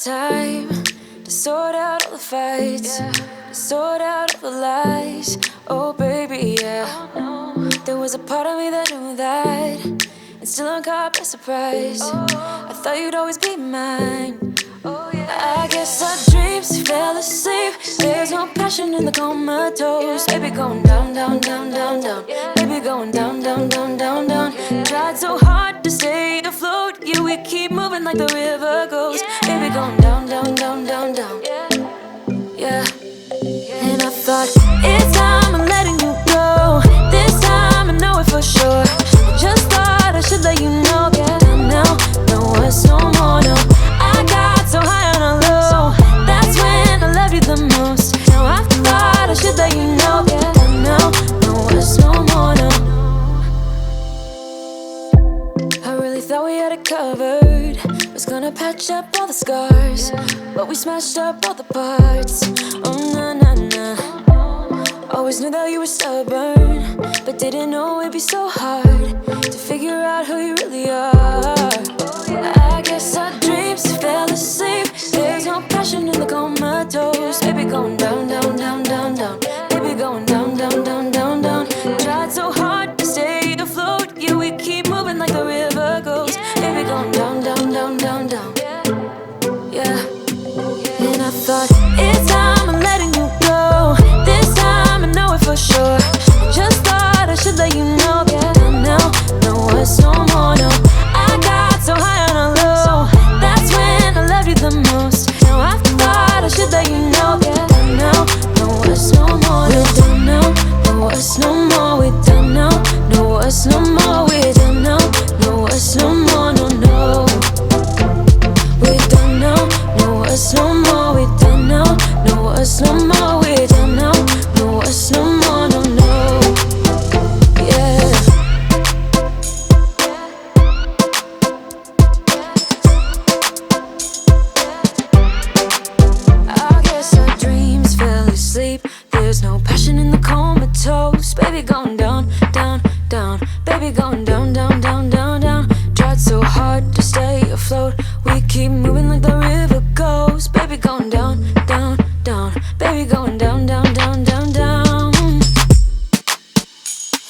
Time to sort out all the fights, to sort out all the lies. Oh baby, yeah. There was a part of me that knew that, and still I'm caught by surprise. I thought you'd always be mine. I guess our dreams fell asleep. There's no passion in the comatose. Baby going down, down, down, down, down. Baby going down, down, down, down, down. Tried so hard to stay afloat. Yeah, we keep moving like the river goes. Baby going down, down, down, down, down. Yeah. And I thought, it's time I'm letting you go. This time I know it for sure. I just thought I should let you know. Yeah, now, no words, no more, no. I got so high on a low. That's when I loved you the most. Now I thought I should let you know. Yeah, now, no words, no more, no. I really thought we had it covered. Was gonna patch up all the scars, but we smashed up all the parts. Oh na na na. Always knew that you were stubborn, but didn't know it'd be so hard to figure out who you really are. I guess our dreams fell asleep. There's no passion in the comatose. Baby going down, down, down, down, down. Baby going down, down, down, down, down. Tried so hard to stay afloat. Yeah, we keep moving like the river goes. Baby going down, down, down, down, down. Yeah. We keep moving like the river goes. Baby, going down, down, down. Baby, going down, down, down, down, down.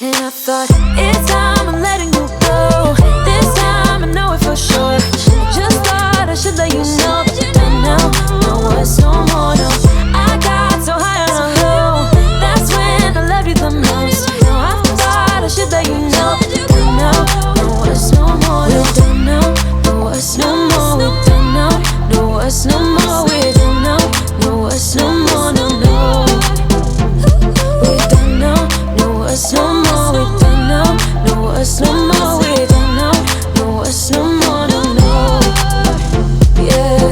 And I thought, it's time I'm letting you go. This time I know it for sure. Just thought I should let you know. And now, no, it's no more, no. I got so high on a low. That's when I loved you the most. Now I thought I should let you know. And now, no, it's no more, no. We don't know, no, it's no more. We don't know, no, it's no more. We don't know, no, it's no more, no, no. We don't know, no, it's no more. We don't know, no, it's no more. We don't know, no, it's no more, no, no. Yeah.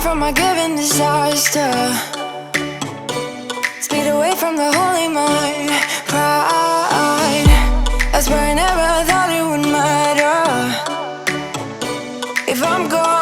From my given disaster, speed away from the holy mind. Pride, that's where I never thought it would matter. If I'm gone